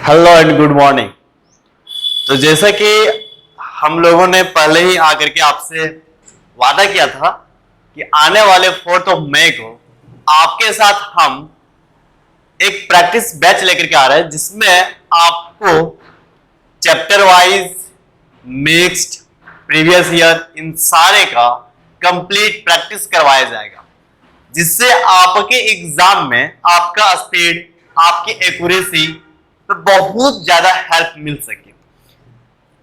Hello and good morning. तो जैसा कि हम लोगों ने पहले ही आकर के आपसे वादा किया था कि आने वाले 4 मई को आपके साथ हम एक प्रैक्टिस बैच लेकर के आ रहे हैं, जिसमें आपको chapter wise, mixed, previous year, इन सारे का कंप्लीट प्रैक्टिस करवाया जाएगा, जिससे आपके एग्जाम में आपका स्पीड, आपकी एक्यूरेसी तो बहुत ज्यादा हेल्प मिल सके।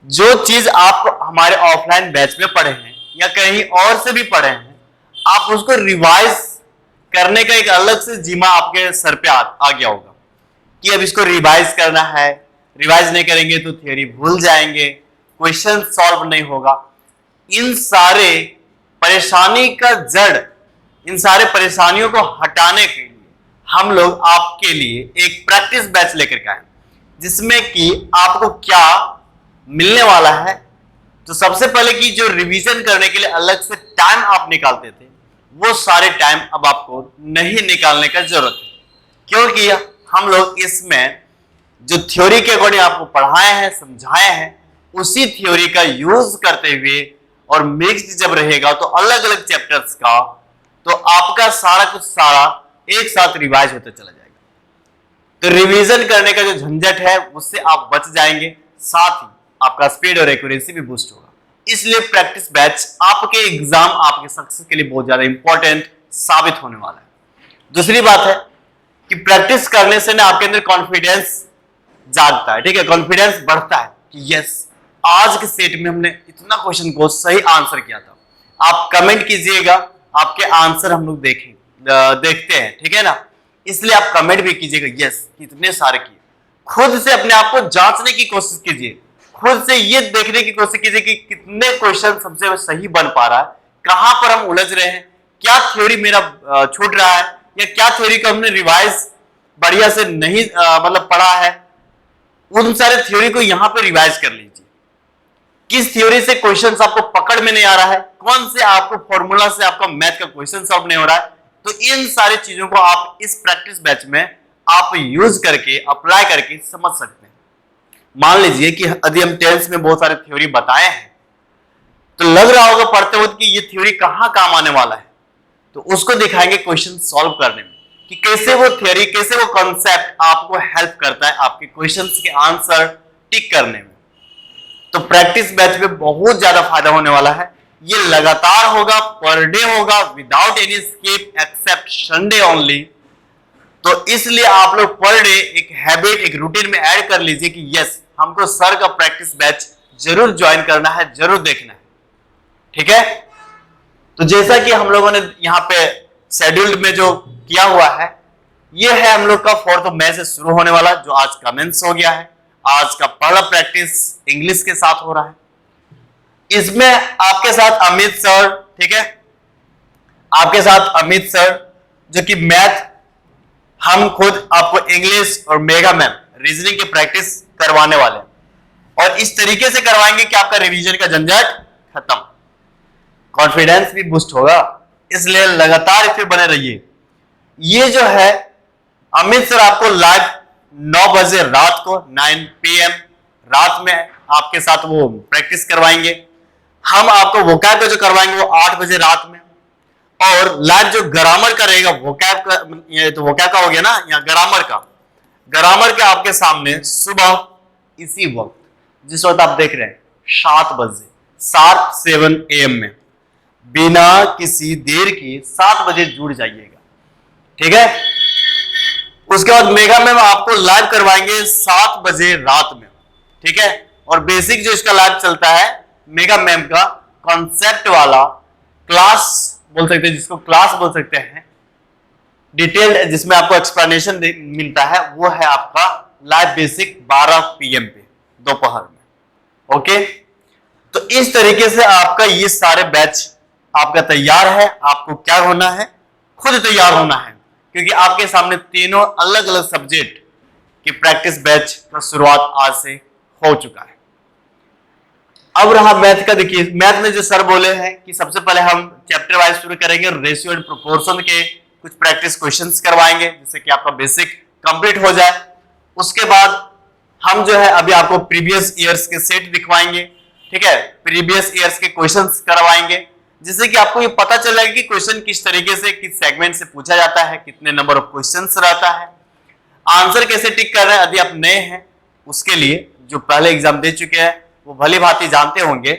जो चीज आप हमारे ऑफलाइन बैच में पढ़े हैं या कहीं और से भी पढ़े हैं, आप उसको रिवाइज करने का एक अलग से जिम्मा आपके सर पे आ गया होगा कि अब इसको रिवाइज करना है। रिवाइज नहीं करेंगे तो थ्योरी भूल जाएंगे, क्वेश्चन सॉल्व नहीं होगा। इन सारे परेशानी का जड़, इन सारे परेशानियों को हटाने के लिए हम लोग आपके लिए एक प्रैक्टिस बैच लेकर के आए, जिसमें कि आपको क्या मिलने वाला है। तो सबसे पहले कि जो रिवीजन करने के लिए अलग से टाइम आप निकालते थे, वो सारे टाइम अब आपको नहीं निकालने का जरूरत है, क्योंकि हम लोग इसमें जो थ्योरी के अकॉर्डिंग आपको पढ़ाए हैं, समझाए हैं, उसी थ्योरी का यूज करते हुए और मिक्स्ड जब रहेगा तो अलग अलग चैप्टर्स का, तो आपका सारा कुछ सारा एक साथ रिवाइज होते चला जाएगा। तो रिवीजन करने का जो झंझट है उससे आप बच जाएंगे, साथ ही आपका स्पीड और एक्यूरेसी भी बूस्ट होगा। इसलिए प्रैक्टिस बैच आपके एग्जाम, आपके सक्सेस के लिए बहुत ज्यादा इंपॉर्टेंट साबित होने वाला है। दूसरी बात है कि प्रैक्टिस करने से ना आपके अंदर कॉन्फिडेंस जागता है, ठीक है, कॉन्फिडेंस बढ़ता है कि यस, आज के सेट में हमने इतना क्वेश्चन को सही आंसर किया था। आप कमेंट कीजिएगा, आपके आंसर हम लोग देखते हैं, ठीक है ना। इसलिए आप कमेंट भी कीजिएगा, यस कितने सारे किए। खुद से अपने आप को जांचने की कोशिश कीजिए, खुद से ये देखने की कोशिश कीजिए कि कितने क्वेश्चन सबसे सही बन पा रहा है, कहां पर हम उलझ रहे हैं, क्या थ्योरी मेरा छूट रहा है, या क्या थ्योरी को हमने रिवाइज बढ़िया से नहीं पढ़ा है। उन सारे थ्योरी को यहां पे रिवाइज कर लीजिए। किस थ्योरी से क्वेश्चंस आपको पकड़ में नहीं आ रहा है, कौन से आपको फॉर्मूला से आपका मैथ का क्वेश्चन सॉल्व नहीं हो रहा है, तो इन सारी चीजों को आप इस प्रैक्टिस बैच में आप यूज करके, अप्लाई करके समझ सकते हैं। मान लीजिए कि यदि हम टेंस में बहुत सारे थ्योरी बताए हैं, तो लग रहा होगा पढ़ते वक्त कि ये थ्योरी कहां काम आने वाला है, तो उसको दिखाएंगे क्वेश्चन सॉल्व करने में कि कैसे वो थ्योरी, कैसे वो कॉन्सेप्ट आपको हेल्प करता है आपके क्वेश्चंस के आंसर टिक करने में। तो प्रैक्टिस बैच में बहुत ज्यादा फायदा होने वाला है। ये लगातार होगा, पर डे होगा, without any skip except Sunday only. तो इसलिए आप लोग पर डे एक हैबिट, एक रूटीन में ऐड कर लीजिए कि यस, हमको सर का प्रैक्टिस बैच जरूर ज्वाइन करना है, जरूर देखना है, ठीक है। तो जैसा कि हम लोगों ने यहाँ पे शेड्यूल्ड में जो किया हुआ है, ये है हम लोग का 4 मई से शुरू होने वाला, जो आज कमेंस हो गया है। आज का पहला प्रैक्टिस इंग्लिश के साथ हो रहा है। इसमें आपके साथ अमित सर, ठीक है, आपके साथ अमित सर, जो कि मैथ, हम खुद आपको इंग्लिश और मेगा मैम रीजनिंग की प्रैक्टिस करवाने वाले हैं, और इस तरीके से करवाएंगे कि आपका रिवीजन का झंझट खत्म, कॉन्फिडेंस भी बूस्ट होगा। इसलिए लगातार इस पे बने रहिए। ये जो है अमित सर आपको लाइव 9 बजे रात को, 9 PM रात में आपके साथ वो प्रैक्टिस करवाएंगे। हम आपको वोकैब का जो करवाएंगे वो 8 बजे रात में, और लाइव जो ग्रामर का रहेगा, वोकैब का, ये तो वोकैब का हो गया ना, या ग्रामर का आपके सामने सुबह इसी वक्त, जिस वक्त आप देख रहे हैं 7 बजे, 7 AM में, बिना किसी देर के 7 बजे जुड़ जाइएगा, ठीक है। उसके बाद मेगा मैम आपको लाइव करवाएंगे 7 बजे रात में, ठीक है। और बेसिक जो इसका लाइव चलता है मेगा मैम का, कॉन्सेप्ट वाला क्लास बोल सकते हैं, जिसको क्लास बोल सकते हैं, डिटेल्ड, जिसमें आपको एक्सप्लेनेशन मिलता है, वो है आपका लाइव बेसिक 12 PM पे दोपहर में, ओके। तो इस तरीके से आपका ये सारे बैच आपका तैयार है। आपको क्या होना है, खुद तैयार होना है, क्योंकि आपके सामने तीनों अलग अलग सब्जेक्ट की प्रैक्टिस बैच का शुरुआत आज से हो चुका है। अब रहा मैथ का। देखिए, मैथ में जो सर बोले हैं कि सबसे पहले हम चैप्टर वाइज शुरू करेंगे, रेशियो एंड प्रोपोर्शन के कुछ प्रैक्टिस क्वेश्चंस करवाएंगे, जिससे कि आपका बेसिक कंप्लीट हो जाए। उसके बाद हम जो है अभी आपको प्रीवियस ईयर्स के सेट दिखवाएंगे, ठीक है, प्रीवियस ईयर्स के क्वेश्चंस करवाएंगे, जिससे कि आपको ये पता चलेगा कि क्वेश्चन किस तरीके से किस सेगमेंट से पूछा जाता है, कितने नंबर ऑफ क्वेश्चंस रहता है, आंसर कैसे टिक कर रहे हैं। यदि आप नए हैं उसके लिए, जो पहले एग्जाम दे चुके हैं वो भली भांति जानते होंगे,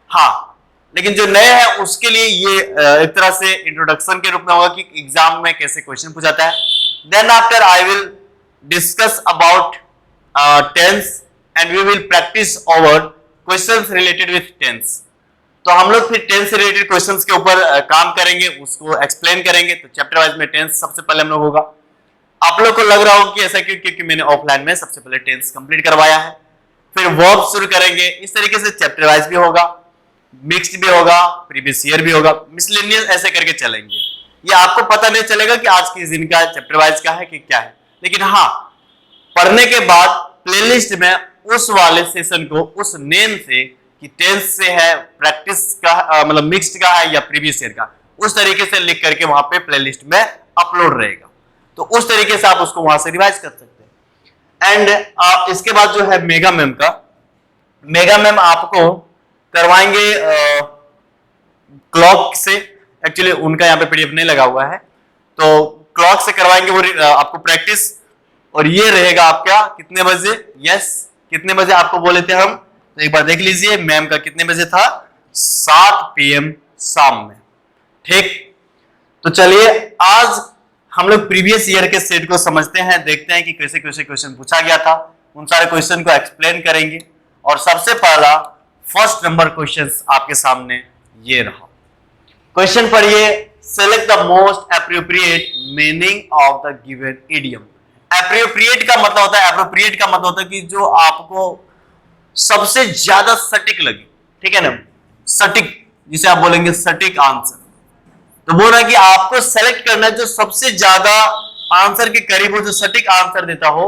हाँ, लेकिन जो नए हैं उसके लिए ये एक तरह से इंट्रोडक्शन के रूप में होगा कि एग्जाम में कैसे क्वेश्चन पूछा जाता है। Then after I will discuss about tense and we will practise over questions related with tense. तो हम लोग फिर टेंस से रिलेटेड क्वेश्चंस के ऊपर काम करेंगे, उसको एक्सप्लेन करेंगे। तो चैप्टर वाइज में टेंस सबसे पहले हम लोग होगा। आप लोग को लग रहा होगा कि ऐसा क्यों, क्योंकि मैंने ऑफलाइन में सबसे पहले टेंस कंप्लीट करवाया है, फिर वर्ब शुरू करेंगे। इस तरीके से चैप्टर वाइज भी होगा, मिक्स्ड भी होगा, प्रीवियस ईयर भी होगा, मिसलेनियस ऐसे करके चलेंगे। ये आपको पता नहीं चलेगा कि आज किस दिन का चैप्टर वाइज का है कि क्या है, लेकिन हाँ, पढ़ने के बाद प्लेलिस्ट में उस वाले सेशन को उस नेम से कि टेंस से है, प्रैक्टिस का मतलब मिक्स्ड का है या प्रीवियस ईयर का, उस तरीके से लिख करके वहां पे प्लेलिस्ट में अपलोड रहेगा। तो उस तरीके से आप उसको वहां से रिवाइज कर सकते हैं। एंड आप इसके बाद जो है मेगा मैम आपको करवाएंगे क्लॉक से। एक्चुअली उनका यहाँ पे पीडीएफ नहीं लगा हुआ है, तो क्लॉक से करवाएंगे वो आपको प्रैक्टिस। और ये रहेगा आपका कितने बजे, यस कितने बजे आपको बोले थे हम, तो एक बार देख लीजिए मैम का कितने बजे था, 7 PM शाम में, ठीक। तो चलिए आज हम लोग प्रीवियस ईयर के सेट को समझते हैं, देखते हैं कि कैसे कैसे क्वेश्चन पूछा गया था, उन सारे क्वेश्चन को एक्सप्लेन करेंगे। और सबसे पहला फर्स्ट नंबर क्वेश्चन आपके सामने ये रहा। क्वेश्चन पढ़िए, select the most appropriate meaning of the given idiom. Appropriate का मतलब होता है, एप्रोप्रिएट का मतलब होता है कि जो आपको सबसे ज्यादा सटीक लगे, ठीक है ना, सटीक, जिसे आप बोलेंगे सटीक आंसर। तो बोल रहा है कि आपको सेलेक्ट करना है जो सबसे ज्यादा आंसर के करीब हो, जो सटीक आंसर देता हो।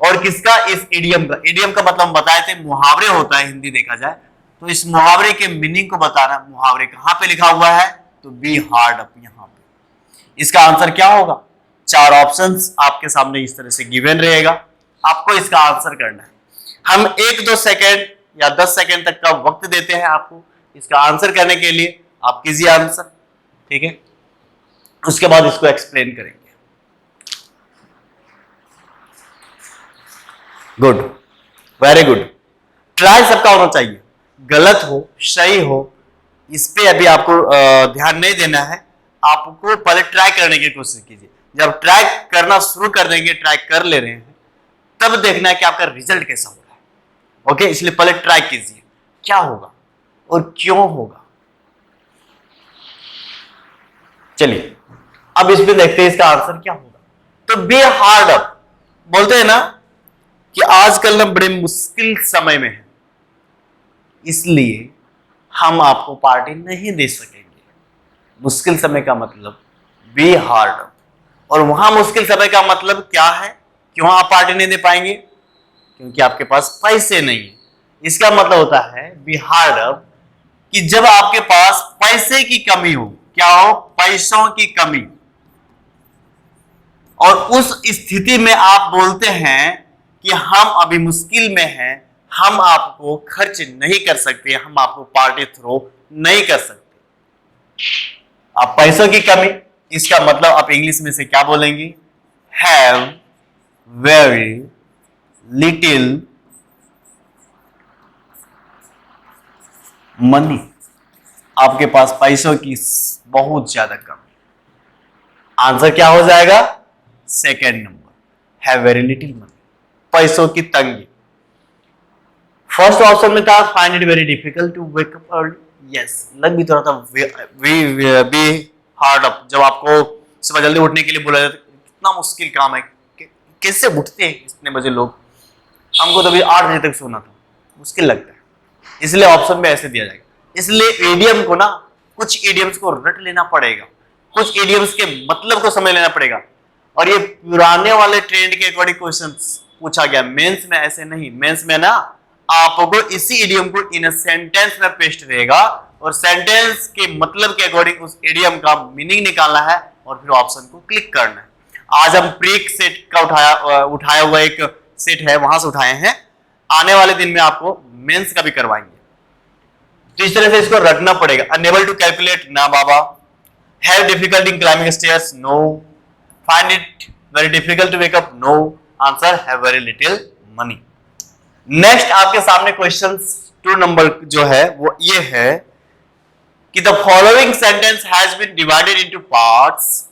और किसका, इस इडियम का। इडियम का मतलब हम बताए थे मुहावरे होता है हिंदी देखा जाए, तो इस मुहावरे के मीनिंग को बताना। मुहावरे कहां पे लिखा हुआ है, तो बी हार्ड अप यहां पे। इसका आंसर क्या होगा, 4 ऑप्शंस आपके सामने इस तरह से गिवन रहेगा, आपको इसका आंसर करना है। हम 1-2 सेकेंड या 10 सेकेंड तक का वक्त देते हैं आपको इसका आंसर करने के लिए। आप कीजिए आंसर, ठीक है, उसके बाद इसको एक्सप्लेन करेंगे। Good, very good. ट्राई सबका होना चाहिए, गलत हो सही हो इस पे अभी आपको ध्यान नहीं देना है। आपको पहले ट्राई करने की कोशिश कीजिए। जब ट्राई करना शुरू कर देंगे, ट्राई कर ले रहे हैं, तब देखना है कि आपका रिजल्ट कैसा हो रहा है। ओके, इसलिए पहले ट्राई कीजिए क्या होगा और क्यों होगा। चलिए अब इसमें देखते हैं इसका आंसर क्या होगा। तो बी हार्ड अप बोलते हैं ना कि आजकल ना बड़े मुश्किल समय में है, इसलिए हम आपको पार्टी नहीं दे सकेंगे। मुश्किल समय का मतलब बी हार्ड अप, और वहां मुश्किल समय का मतलब क्या है, क्यों आप पार्टी नहीं दे पाएंगे, क्योंकि आपके पास पैसे नहीं है। इसका मतलब होता है बी हार्ड अप कि जब आपके पास पैसे की कमी हो, क्या हो, पैसों की कमी, और उस स्थिति में आप बोलते हैं कि हम अभी मुश्किल में हैं, हम आपको खर्च नहीं कर सकते, हम आपको पार्टी थ्रो नहीं कर सकते। आप पैसों की कमी, इसका मतलब आप इंग्लिश में से क्या बोलेंगे, हैव वेरी लिटिल मनी। आपके पास पैसों की बहुत ज्यादा कमी। आंसर क्या हो जाएगा, second number, have very little money, पैसों की तंगी। फर्स्ट ऑप्शन में था find it very difficult to wake up early. Yes, लग भी तो रहा था बी हार्ड अप। जब आपको सुबह जल्दी उठने के लिए बोला जाता है, कितना मुश्किल काम है, कैसे उठते हैं इतने बजे लोग, हमको तो अभी 8 बजे तक सोना था, मुश्किल लगता है। इसलिए ऑप्शन में ऐसे दिया जाएगा। इसलिए ईडियम को ना, कुछ ईडियम्स को रट लेना पड़ेगा, कुछ ईडियम्स के मतलब को समझ लेना पड़ेगा। और ये पुराने वाले ट्रेंड के अकॉर्डिंग क्वेश्चंस पूछा गया, मेंस में ऐसे नहीं। मेंस में ना आपको इसी इडियम को इन सेंटेंस में पेस्ट रहेगा, और सेंटेंस के मतलब के अकॉर्डिंग उस इडियम का मीनिंग निकालना है और फिर ऑप्शन को क्लिक करना है। आज हम प्रीक सेट का उठाया हुआ एक सेट है वहां से उठाए हैं, आने वाले दिन में आपको मेंस का भी करवाएंगे। तो इस तरह से इसको रखना पड़ेगा। अनेबल टू कैलकुलेट, ना बाबा। Have difficulty in climbing stairs, no. Find it very difficult to wake up, no. Answer, have very little money. Next आपके सामने क्वेश्चन 2 नंबर जो है वो ये है कि the following sentence has been divided into parts,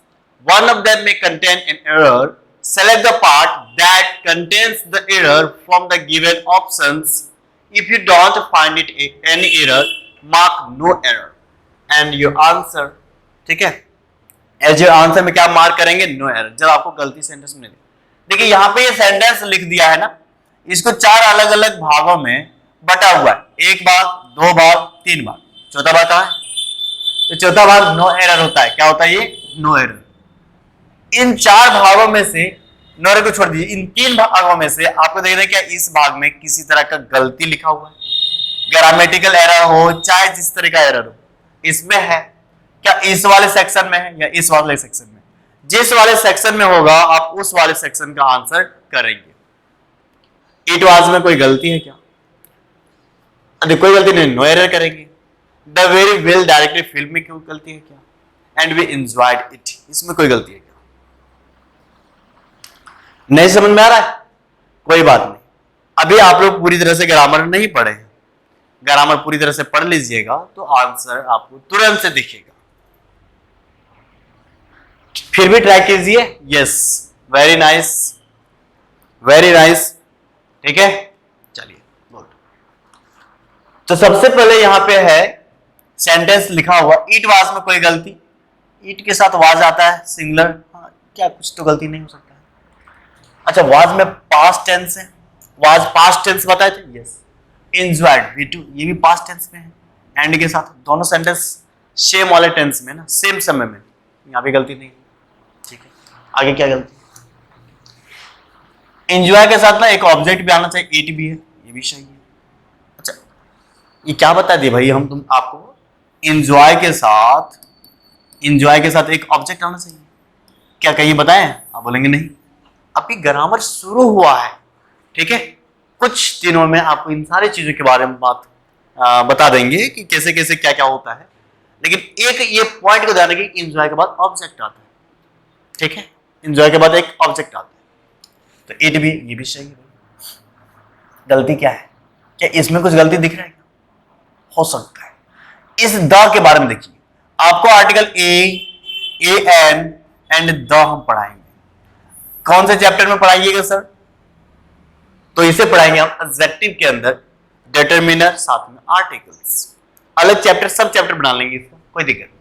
one of them may contain an error, select the part that contains the error from the given options. If you don't find it any error, mark no error and your answer, ठीक है, as your answer में क्या mark करेंगे, no error, जब आपको गलती sentence मिले। देखिए यहाँ पे ये सेंटेंस लिख दिया है ना, इसको 4 अलग अलग भागों में बटा हुआ है, 1 भाग, 2 भाग, 3 भाग, चौथा भाग कहां है, तो चौथा भाग नो एरर होता है। क्या होता है ये, नो एरर। इन 4 भागों में से, नो एरर को छोड़ दीजिए, इन 3 भागों में से आपको देखना है क्या इस भाग में किसी तरह का गलती लिखा हुआ है, ग्रामेटिकल एरर हो चाहे जिस तरह का एरर हो, इसमें है क्या, इस वाले सेक्शन में है या इस वाले सेक्शन में, जिस वाले सेक्शन में होगा आप उस वाले सेक्शन का आंसर करेंगे। इट वाज में कोई गलती है क्या, कोई गलती नहीं, नो एरर करेंगे। The very well directed film में क्यों गलती है क्या, एंड वी एंजॉयड इट, इसमें कोई गलती है क्या, नहीं समझ में आ रहा है, कोई बात नहीं। अभी आप लोग पूरी तरह से ग्रामर नहीं पढ़े हैं, ग्रामर पूरी तरह से पढ़ लीजिएगा तो आंसर आपको तुरंत से दिखेगा। फिर भी ट्राई कीजिए। Yes, very nice, very nice, ठीक है, चलिए गुड। तो सबसे पहले यहां पे है सेंटेंस लिखा हुआ, ईट वाज में कोई गलती, ईट के साथ वाज आता है सिंगुलर, हाँ क्या कुछ तो गलती नहीं हो सकता है। अच्छा, वाज में पास्ट टेंस है, वाज पास्ट टेंस बताए थे, यस। एंजॉयड वी टू, ये भी पास्ट टेंस में है, एंड के साथ, दोनों सेंटेंस सेम वाले टेंस में ना, सेम समय में, यहां भी गलती नहीं, ठीक है। आगे क्या गलती, एंजॉय के साथ ना एक ऑब्जेक्ट भी आना चाहिए, इट भी है, ये भी सही है। अच्छा, ये क्या बता दिए भाई हम, तुम आपको एंजॉय के साथ एक ऑब्जेक्ट आना चाहिए, क्या कहीं बताएं, आप बोलेंगे नहीं। अभी ग्रामर शुरू हुआ है, ठीक है, कुछ दिनों में आपको इन सारी चीजों के बारे में बता देंगे कि कैसे कैसे क्या क्या होता है। लेकिन एक ये पॉइंट को ध्यान रखिए, एंजॉय के बाद ऑब्जेक्ट आता है, ठीक है, एंजॉय के बाद एक ऑब्जेक्ट आता है, तो इट भी, ये भी सही है। गलती क्या है, क्या इसमें कुछ गलती दिख रहा है, हो सकता है। इस द के बारे में देखिए, आपको article a an and the हम पढ़ाएंगे, कौन से चैप्टर में पढ़ाइएगा सर, तो इसे पढ़ाएंगे हम एडजेक्टिव के अंदर, डिटरमिनर साथ में आर्टिकल्स, अलग चैप्टर, सब चैप्टर बना लेंगे, इसको कोई दिक्कत नहीं।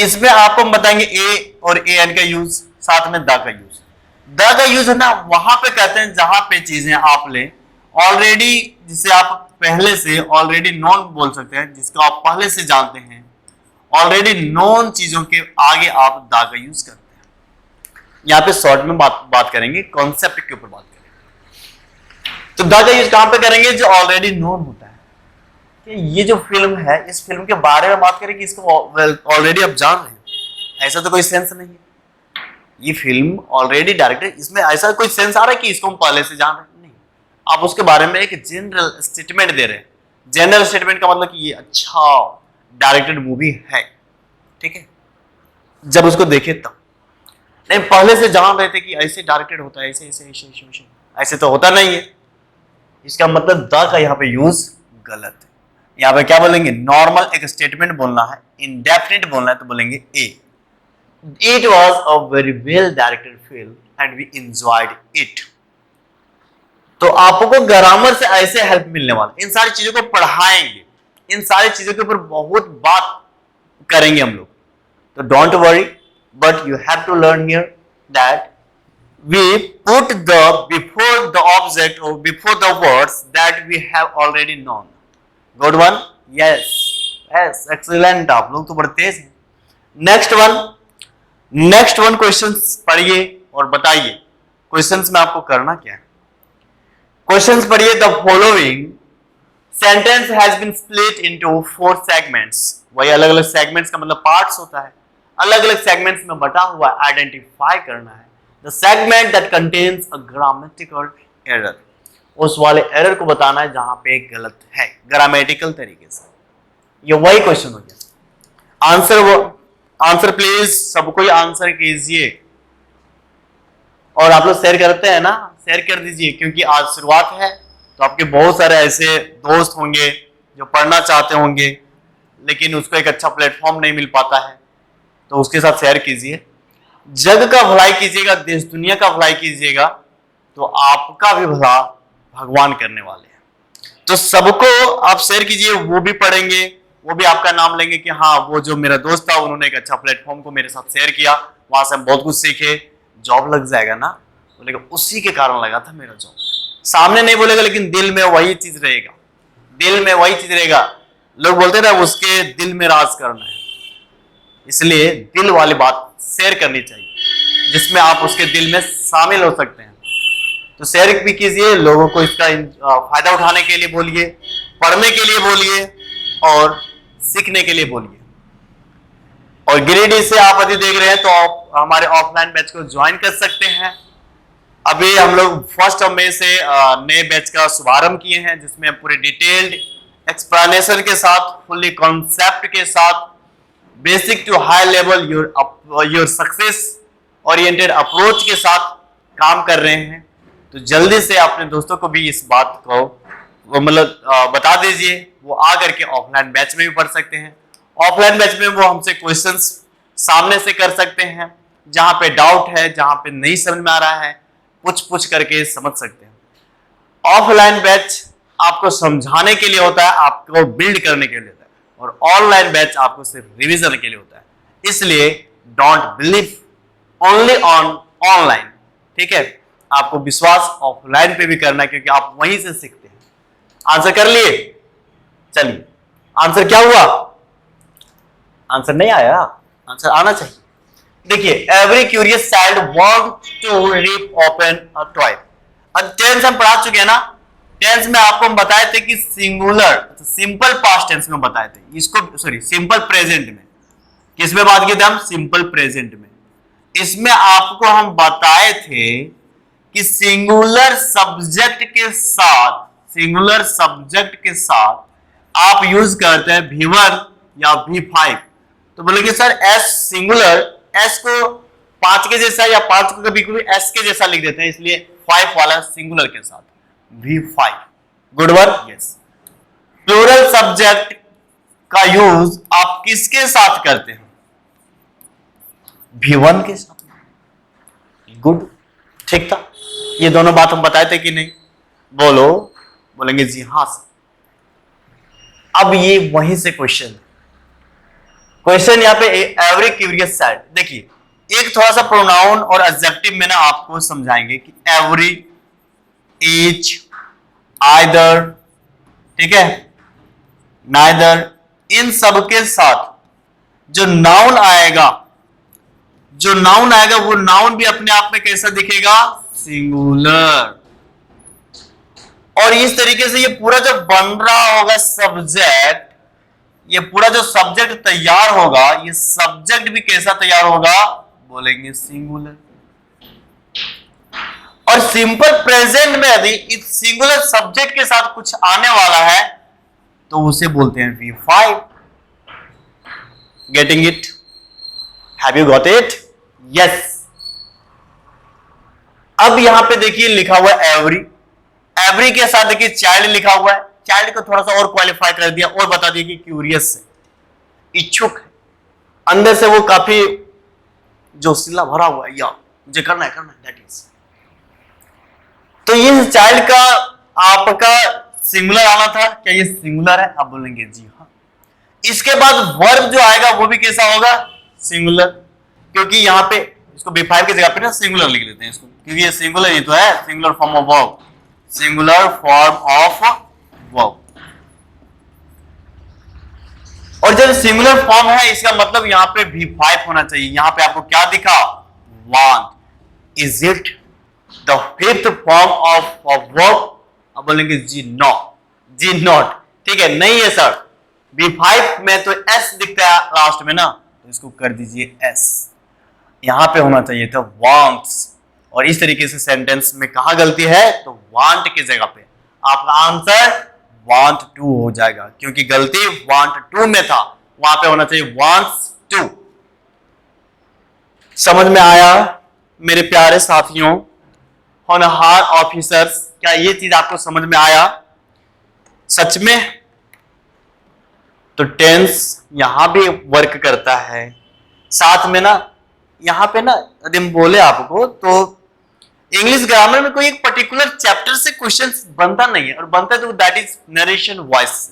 इसमें आपको हम बताएंगे ए और ए एन का यूज, साथ में द का यूज। द का यूज है ना वहां पे कहते हैं जहां पे चीजें आप ले ऑलरेडी, जिसे आप पहले से ऑलरेडी नॉन बोल सकते हैं, जिसको आप पहले से जानते हैं, ऑलरेडी नॉन चीजों के आगे आप द का यूज करते हैं। यहां पे शॉर्ट में बात करेंगे, कॉन्सेप्ट के ऊपर बात करेंगे। तो द का यूज कहां पे करेंगे, जो ऑलरेडी नोन होता है कि ये जो फिल्म है, इस फिल्म के बारे में बात करेंगे, इसको ऑलरेडी आप जान रहे हैं, ऐसा तो कोई सेंस नहीं है, ये फिल्म ऑलरेडी डायरेक्टेड, इसमें ऐसा कोई सेंस आ रहा है कि इसको हम पहले से जान रहे हैं, नहीं। आप उसके बारे में एक जनरल स्टेटमेंट दे रहे हैं। जनरल स्टेटमेंट का मतलब कि ये अच्छा डायरेक्टेड मूवी है, ठीक है, जब उसको देखे तब, नहीं पहले से जान रहे थे कि ऐसे डायरेक्टेड होता है, ऐसे ऐसे ऐसे ऐसे ऐसे, ऐसे तो होता नहीं है। इसका मतलब द का यहाँ पे यूज गलत है। यहाँ पे क्या बोलेंगे, नॉर्मल एक स्टेटमेंट बोलना है, इंडेफिनिट बोलना है तो बोलेंगे A. It was a very well directed film and we enjoyed it. तो आपको ग्रामर से ऐसे हेल्प मिलने वाला, इन सारी चीजों को पढ़ाएंगे, इन सारी चीजों के ऊपर बहुत बात करेंगे हम लोग, तो don't worry, but you have to learn here that we put the before the object or before the words that we have already known. Good one? Yes. Yes, excellent. आप लोग तो बड़े तेज हैं। नेक्स्ट वन क्वेश्चंस पढ़िए और बताइए questions में आपको करना क्या है। क्वेश्चंस पढ़िए, the following sentence has been split into 4 segments. वही अलग अलग सेगमेंट्स का मतलब पार्ट्स होता है, अलग अलग सेगमेंट्स में बटा हुआ आइडेंटिफाई करना है। The segment that contains a grammatical error, उस वाले एरर को बताना है जहां पे गलत है ग्रामेटिकल तरीके से। ये वही क्वेश्चन हो गया। आंसर प्लीज, सब कोई आंसर कीजिए। और आप लोग शेयर करते हैं ना, शेयर कर दीजिए, क्योंकि आज शुरुआत है तो आपके बहुत सारे ऐसे दोस्त होंगे जो पढ़ना चाहते होंगे लेकिन उसको एक अच्छा प्लेटफॉर्म नहीं मिल पाता है, तो उसके साथ शेयर कीजिए। जग का भलाई कीजिएगा, देश दुनिया का भलाई कीजिएगा, तो आपका भी भला भगवान करने वाले हैं। तो सबको आप शेयर कीजिए, वो भी पढ़ेंगे, वो भी आपका नाम लेंगे कि हाँ वो जो मेरा दोस्त था उन्होंने एक अच्छा प्लेटफॉर्म को मेरे साथ शेयर किया, वहां से हम बहुत कुछ सीखे, जॉब लग जाएगा ना। बोलेगा उसी के कारण लगा था मेरा जॉब। सामने नहीं बोलेगा लेकिन दिल में वही चीज रहेगा, दिल में वही चीज रहेगा। लोग बोलते ना उसके दिल में राज करना है, इसलिए दिल वाली बात शेयर करनी चाहिए जिसमें आप उसके दिल में शामिल हो सकते हैं। तो शेयर भी कीजिए, लोगों को इसका फायदा उठाने के लिए बोलिए, पढ़ने के लिए बोलिए और सीखने के लिए बोलिए। और गिरिडीह से आप यदि देख रहे हैं तो आप हमारे ऑफलाइन बैच को ज्वाइन कर सकते हैं। अभी हम लोग 1 मई से नए बैच का शुभारंभ किए हैं जिसमें हम पूरे डिटेल्ड एक्सप्लेनेशन के साथ, फुल्ली कॉन्सेप्ट के साथ, basic to high level your success oriented approach के साथ काम कर रहे हैं। तो जल्दी से अपने दोस्तों को भी इस बात को बता दीजिए, वो आ करके ऑफलाइन बैच में भी पढ़ सकते हैं। ऑफलाइन बैच में वो हमसे क्वेश्चंस सामने से कर सकते हैं, जहां पे डाउट है, जहां पे नहीं समझ में आ रहा है, पूछ करके समझ सकते हैं। ऑफलाइन बैच आपको समझाने के लिए होता है, आपको बिल्ड करने के लिए होता है, और ऑनलाइन बैच आपको सिर्फ रिवीजन के लिए होता है। इसलिए don't believe only on online, ठीक है? आपको विश्वास ऑफलाइन पे भी करना है क्योंकि आप वहीं से सीखते हैं। आंसर कर लिए? चलिए, आंसर क्या हुआ? आंसर नहीं आया, आंसर आना चाहिए। देखिए, every curious child want to rip open a toy. अब टेंस हम पढ़ा चुके हैं ना, टेंस में आपको हम बताए थे कि सिंगुलर, सिंपल पास्ट टेंस में बताए थे इसको, सॉरी सिंपल प्रेजेंट में। किसमें बात किए थे हम? सिंपल प्रेजेंट में। इसमें आपको हम बताए थे कि सिंगुलर सब्जेक्ट के साथ आप यूज करते हैं V1 या V5। तो बोलेंगे सर एस सिंगुलर, एस को 5 के जैसा या 5 को कभी कभी एस के जैसा लिख देते हैं, इसलिए 5 वाला सिंगुलर के साथ V5। Good work, yes. Plural subject का यूज आप किसके साथ करते हैं? V1 के साथ। गुड, ठीक था। ये दोनों बात हम बताए थे कि नहीं? बोलो, बोलेंगे जी हां सर। अब ये वहीं से क्वेश्चन यहां पे एवरी क्यूरियस चाइल्ड। देखिए, एक थोड़ा सा प्रोनाउन और एडजेक्टिव में ना आपको समझाएंगे कि एवरी, ईच, आइदर, ठीक है, नाइदर, इन सब के साथ जो नाउन आएगा वो नाउन भी अपने आप में कैसा दिखेगा? सिंगुलर। और इस तरीके से ये पूरा जो बन रहा होगा सब्जेक्ट, ये पूरा जो सब्जेक्ट तैयार होगा, ये सब्जेक्ट भी कैसा तैयार होगा? बोलेंगे सिंगुलर। और सिंपल प्रेजेंट में यदि इस सिंगुलर सब्जेक्ट के साथ कुछ आने वाला है तो उसे बोलते हैं V5। Getting it? Have you got it? Yes. अब यहां पे देखिए लिखा हुआ है एवरी, एवरी के साथ देखिए चाइल्ड लिखा हुआ है। चाइल्ड को थोड़ा सा और क्वालिफाई कर दिया और बता दिया कि क्यूरियस है, इच्छुक है, अंदर से वो काफी जोशीला भरा हुआ है, या मुझे करना है दैट इज। तो ये चाइल्ड का आपका सिंगुलर आना था, क्या ये सिंगुलर है? आप बोलेंगे जी हाँ। इसके बाद वर्ब जो आएगा वो भी कैसा होगा? सिंगुलर, क्योंकि यहां पे इसको B5 की जगह पे ना सिंगुलर लिख लेते हैं इसको, क्योंकि ये सिंगुलर ही तो है, singular form of verb, singular form of verb. और जब सिंगुलर फॉर्म है इसका मतलब यहां पे V5 होना चाहिए। यहां पे आपको क्या दिखा? Want. Is it the fifth form of verb? अब बोलेंगे जी नो, जी नॉट। ठीक है, नहीं है सर। V5 में तो S दिखता है लास्ट में ना, तो इसको कर दीजिए S। यहां पे होना चाहिए था wants। और इस तरीके से सेंटेंस में कहां गलती है? तो वांट की जगह पे आपका आंसर वांट टू हो जाएगा, क्योंकि गलती वांट टू में था, वहां पे होना चाहिए वांट्स टू। समझ में आया मेरे प्यारे साथियों, होनहार ऑफिसर्स? क्या ये चीज आपको समझ में आया सच में? तो टेंस यहां भी वर्क करता है, साथ में ना यहां पे ना यदि हम बोले आपको तो इंग्लिश ग्रामर में कोई एक पर्टिकुलर चैप्टर से क्वेश्चन बनता नहीं है, और बनता है तो दैट इज नरेशन वॉइस।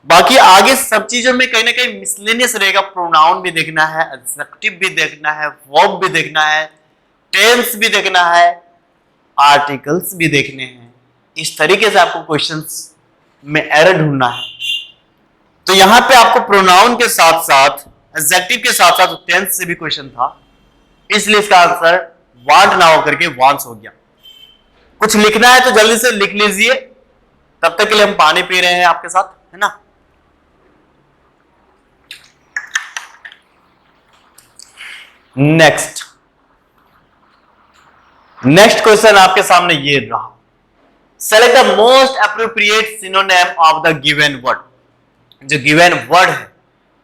बाकी आगे सब चीजों में कहीं ना कहीं मिसलेनियस रहेगा, प्रोनाउन भी देखना है, एडजेक्टिव भी देखना है, वर्ब भी देखना है, टेंस भी देखना है, आर्टिकल्स भी देखने हैं। इस तरीके से आपको क्वेश्चंस में एरर ढूंढना है। तो यहां पे आपको प्रोनाउन के साथ साथ एडजेक्टिव के साथ साथ टेंस से भी क्वेश्चन था, इसलिए इसका आंसर वांट ना होकर के वांट्स हो गया। कुछ लिखना है तो जल्दी से लिख लीजिए, तब तक के लिए हम पानी पी रहे हैं आपके साथ, है ना। नेक्स्ट क्वेश्चन आपके सामने ये रहा, select the most appropriate synonym of the given word. जो गिवन वर्ड है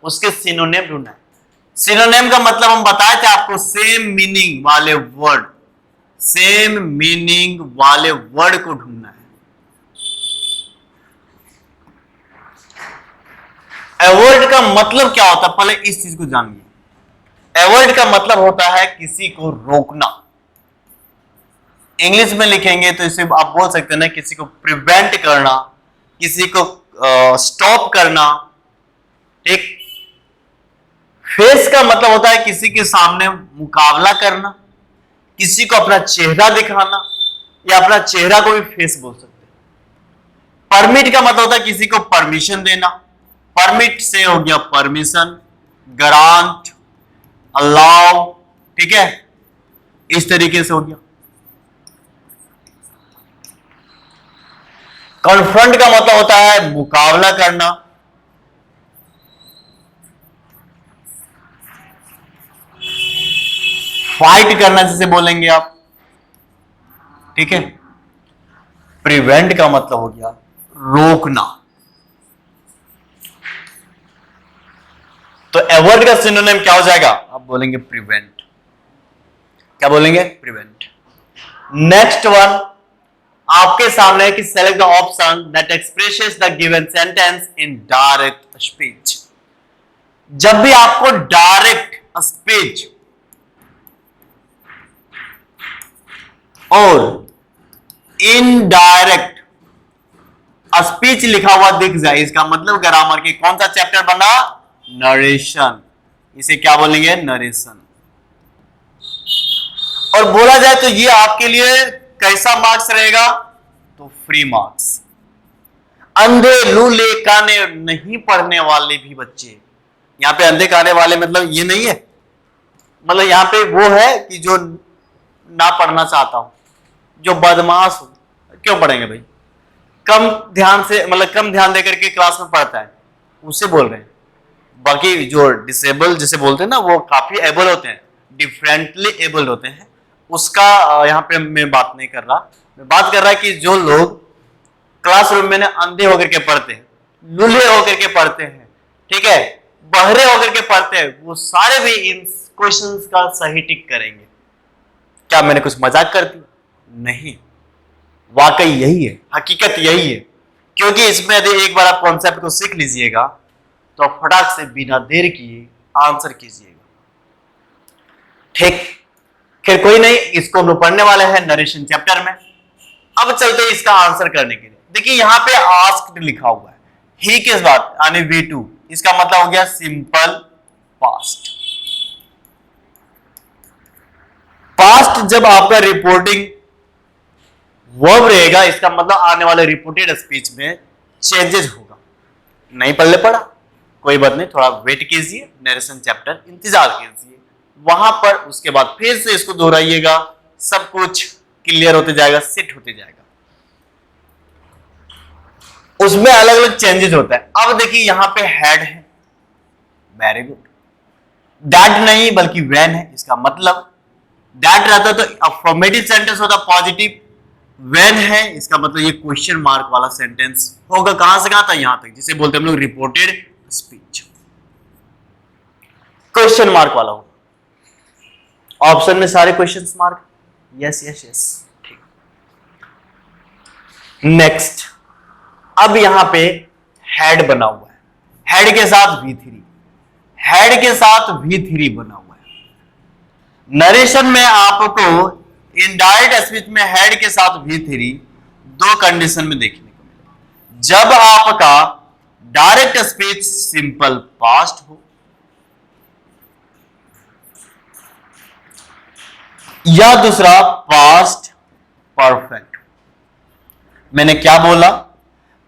उसके सिनोनिम ढूंढना है। सिनोनिम का मतलब हम बताए थे आपको, सेम मीनिंग वाले वर्ड, सेम मीनिंग वाले वर्ड को ढूंढना है। अवॉइड का मतलब क्या होता है, पहले इस चीज को जानिए। अवॉइड का मतलब होता है किसी को रोकना। इंग्लिश में लिखेंगे तो इसे आप बोल सकते हैं ना, किसी को प्रिवेंट करना, किसी को स्टॉप करना। ठीक। फेस का मतलब होता है किसी के सामने मुकाबला करना, किसी को अपना चेहरा दिखाना, या अपना चेहरा को भी फेस बोल सकते हैं। परमिट का मतलब होता है किसी को परमिशन देना। परमिट से हो गया परमिशन, ग्रांट, अलाउ, ठीक है, इस तरीके से हो गया। कन्फ्रंट का मतलब होता है मुकाबला करना। फाइट करना जिसे बोलेंगे आप, ठीक है। प्रिवेंट का मतलब हो गया रोकना। तो अवॉइड का सिनोनिम क्या हो जाएगा, आप बोलेंगे प्रिवेंट। क्या बोलेंगे, प्रिवेंट। नेक्स्ट वन आपके सामने है कि select the option that expresses the given sentence in direct speech. जब भी आपको डायरेक्ट स्पीच और इनडायरेक्ट स्पीच लिखा हुआ दिख जाए, इसका मतलब ग्रामर के कौन सा चैप्टर बना, नरेशन। इसे क्या बोलेंगे, नरेशन। और बोला जाए तो ये आपके लिए कैसा मार्क्स रहेगा, तो फ्री मार्क्स। अंधे लूले काने नहीं पढ़ने वाले भी बच्चे, यहां पे अंधे काने वाले मतलब ये नहीं है, मतलब यहां पे वो है कि जो ना पढ़ना चाहता हो, जो बदमाश हो, क्यों पढ़ेंगे भाई, कम ध्यान से, मतलब कम ध्यान देकर के क्लास में पढ़ता है, उसे बोल रहे हैं। बाकी जो डिसेबल जिसे बोलते हैं ना, वो काफी एबल होते हैं, डिफरेंटली एबल होते हैं, उसका यहाँ पे मैं बात नहीं कर रहा। मैं बात कर रहा कि जो लोग क्लासरूम में ना अंधे होकर के पढ़ते हैं, लूले होकर के पढ़ते हैं, ठीक है, बहरे होकर के पढ़ते हैं, वो सारे भी इन क्वेश्चंस का सही टिक करेंगे। क्या मैंने कुछ मजाक कर दी, नहीं, वाकई यही है, हकीकत यही है। क्योंकि इसमें यदि एक बार आप कॉन्सेप्ट को सीख लीजिएगा तो आप फटाक से बिना देर किए आंसर कीजिएगा। ठीक, खैर कोई नहीं, इसको हम लोग पढ़ने वाले हैं नरेशन चैप्टर में। अब चलते हैं इसका आंसर करने के लिए। देखिए यहां पे आस्क्ड लिखा हुआ है, ही किस बात यानी V2, इसका मतलब हो गया सिंपल पास्ट। पास्ट जब आपका रिपोर्टिंग वर्ब रहेगा, इसका मतलब आने वाले रिपोर्टेड स्पीच में चेंजेस होगा। नहीं पढ़ले पढ़ा, कोई बात नहीं, थोड़ा वेट कीजिए, नरेशन चैप्टर इंतजार कीजिए, वहां पर उसके बाद फिर से इसको दोहराइएगा, सब कुछ क्लियर होते जाएगा, सेट होते जाएगा। उसमें अलग अलग चेंजेस होता है। अब देखिए यहां पे हेड है, वेरी गुड। दैट नहीं बल्कि व्हेन है, इसका मतलब दैट रहता तो अफर्मेटिव सेंटेंस होता पॉजिटिव, व्हेन है इसका मतलब ये क्वेश्चन मार्क वाला सेंटेंस होगा। कहां से कहां था, यहां तक, जिसे बोलते हैं हम लोग रिपोर्टेड स्पीच, क्वेश्चन मार्क वाला होगा। ऑप्शन में सारे question mark, yes yes yes, ठीक। नेक्स्ट, अब यहां पे हेड बना हुआ है, हेड के साथ V3, हेड के साथ V3 बना हुआ है। नरेशन में आपको इनडायरेक्ट स्पीच में हेड के साथ V3 दो कंडीशन में देखने को मिलेगा। जब आपका डायरेक्ट स्पीच सिंपल पास्ट हो या दूसरा पास्ट परफेक्ट। मैंने क्या बोला,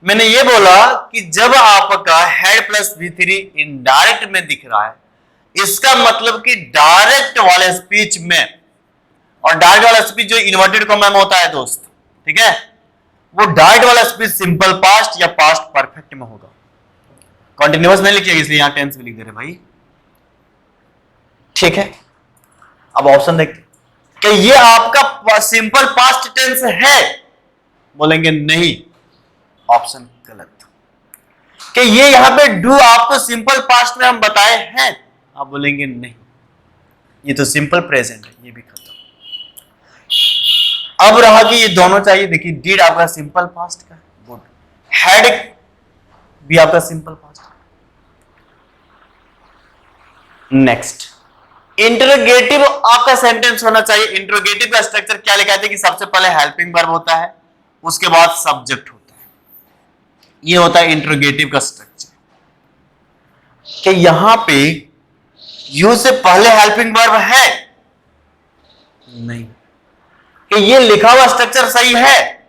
मैंने ये बोला कि जब आपका हेड प्लस V3 इनडायरेक्ट में दिख रहा है, इसका मतलब कि डायरेक्ट वाले स्पीच में, और डायरेक्ट वाला स्पीच जो इन्वर्टेड कॉमा में होता है दोस्त, ठीक है, वो डायरेक्ट वाला स्पीच सिंपल पास्ट या पास्ट परफेक्ट में होगा। कंटिन्यूअस नहीं लिखिएगा, इसलिए यहां टेंस भी लिख दे रहे भाई, ठीक है। अब ऑप्शन देखते कि ये आपका सिंपल पास्ट टेंस है, बोलेंगे नहीं, ऑप्शन गलत। कि ये यहां पे डू आपको सिंपल पास्ट में हम बताए हैं, आप बोलेंगे नहीं, ये तो सिंपल प्रेजेंट है, ये भी खत्म। अब रहा कि ये दोनों चाहिए, देखिए डिड आपका सिंपल पास्ट का है, गुड, हैड भी आपका सिंपल पास्ट है। नेक्स्ट, इंटरोगेटिव आपका सेंटेंस होना चाहिए। इंटरोगेटिव का स्ट्रक्चर क्या लिखा है कि सबसे पहले हेल्पिंग वर्ब होता है, उसके बाद सब्जेक्ट होता है, ये होता है इंटरोगेटिव का स्ट्रक्चर। कि यहां पे यू से पहले हेल्पिंग वर्ब है नहीं, कि ये लिखा हुआ स्ट्रक्चर सही है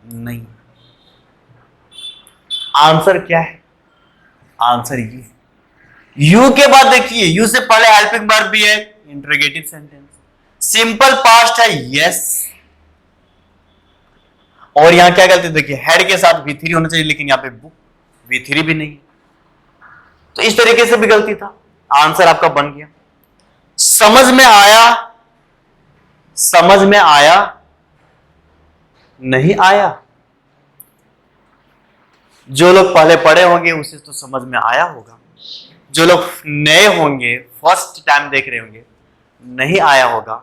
नहीं। आंसर क्या है, आंसर ये, यू के बाद देखिए, यू से पहले हेल्पिंग वर्ब भी है, इंटरोगेटिव सेंटेंस, सिंपल पास्ट है, यस। और यहां क्या गलती, देखिए हेड के साथ V3 होना चाहिए, लेकिन यहां पे V3 भी नहीं, तो इस तरीके से भी गलती था। आंसर आपका बन गया। समझ में आया, समझ में आया, नहीं आया। जो लोग पहले पढ़े होंगे उसे तो समझ में आया होगा, जो लोग नए होंगे, फर्स्ट टाइम देख रहे होंगे, नहीं आया होगा।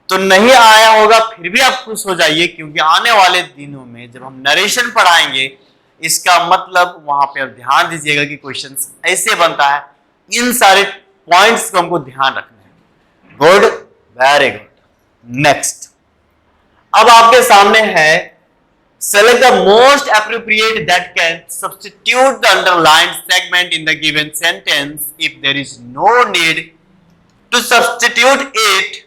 तो नहीं आया होगा, फिर भी आप खुश हो जाइए, क्योंकि आने वाले दिनों में जब हम नरेशन पढ़ाएंगे, इसका मतलब वहां पे आप ध्यान दीजिएगा कि क्वेश्चन ऐसे बनता है, इन सारे पॉइंट्स को हमको ध्यान रखना है। Good, very good. नेक्स्ट, अब आपके सामने है, select the most appropriate that can substitute the underlined segment in the given sentence. If there is no need to substitute it,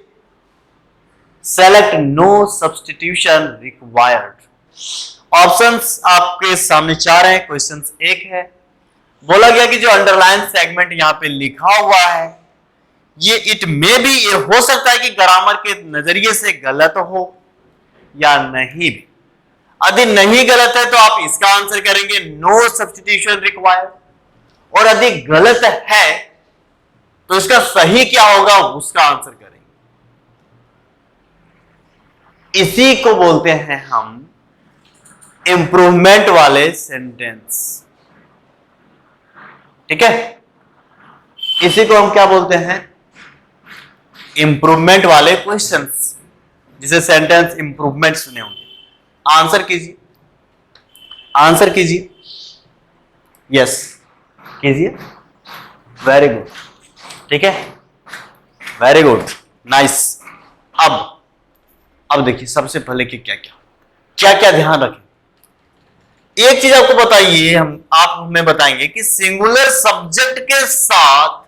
select no substitution required. Options आपके सामने चार हैं, questions एक है। बोला गया कि जो अंडरलाइन सेगमेंट यहां पे लिखा हुआ है, ये इट मे बी, ये हो सकता है कि ग्रामर के नजरिए से गलत हो या नहीं भी। यदि नहीं गलत है तो आप इसका आंसर करेंगे नो सब्स्टिट्यूशन रिक्वायर्ड, और यदि गलत है तो इसका सही क्या होगा उसका आंसर करेंगे। इसी को बोलते हैं हम इंप्रूवमेंट वाले सेंटेंस, ठीक है, इसी को हम क्या बोलते हैं, इंप्रूवमेंट वाले क्वेश्चंस, जिसे सेंटेंस इंप्रूवमेंट सुने होंगे। आंसर कीजिए, आंसर कीजिए, यस कीजिए, वेरी गुड, ठीक है, वेरी गुड, नाइस। अब देखिए सबसे पहले कि क्या क्या ध्यान रखें। एक चीज आपको बताइए, आप हमें बताएंगे कि सिंगुलर सब्जेक्ट के साथ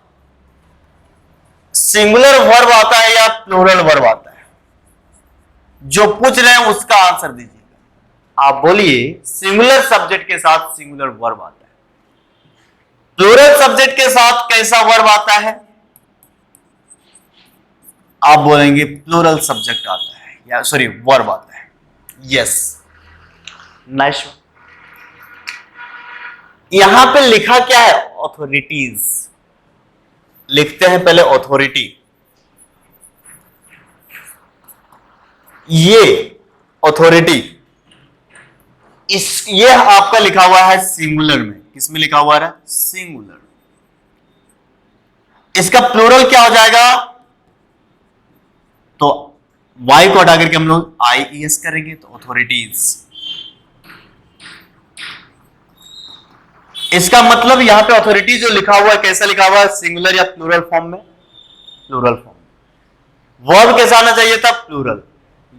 सिंगुलर वर्ब आता है या प्लूरल वर्ब आता है, जो पूछ रहे हैं उसका आंसर दीजिए। आप बोलिए, सिंगुलर सब्जेक्ट के साथ सिंगुलर वर्ब आता है, प्लूरल सब्जेक्ट के साथ कैसा वर्ब आता है, आप बोलेंगे प्लूरल सब्जेक्ट आता है, या सॉरी वर्ब आता है, यस, नाइस। यहां पे लिखा क्या है, ऑथोरिटीज, लिखते हैं पहले ऑथोरिटी। ये ऑथोरिटी, ये आपका लिखा हुआ है सिंगुलर में। किसमें लिखा हुआ है? सिंगुलर। इसका प्लूरल क्या हो जाएगा? तो वाई को हटा करके हम लोग IES करेंगे तो ऑथोरिटीज। इसका मतलब यहां पे ऑथोरिटी जो लिखा हुआ है कैसा लिखा हुआ है? सिंगुलर या प्लूरल फॉर्म में? Plural form. वर्ब कैसा आना चाहिए था? प्लूरल।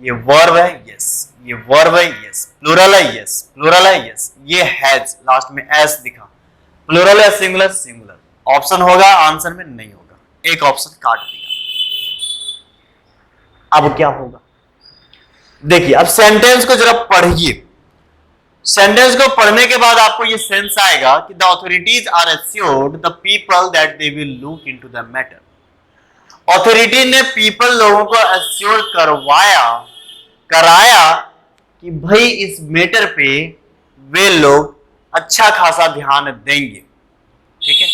ये वर्ब है, यस। ये वर्ब है, यस। प्लूरल है, यस। प्लूरल है, यस। ये हैज, लास्ट में एस दिखा। प्लूरल या सिंगुलर? सिंगुलर। ऑप्शन होगा, आंसर में नहीं होगा, एक ऑप्शन काट दिया। अब क्या होगा? देखिए, अब सेंटेंस को जरा पढ़िए। सेंटेंस को पढ़ने के बाद आपको ये सेंस आएगा कि the authorities are assured the people that they will look into the matter. Authority ने पीपल, लोगों को एश्योर कराया कि भाई इस मैटर पे वे लोग अच्छा खासा ध्यान देंगे। ठीक है,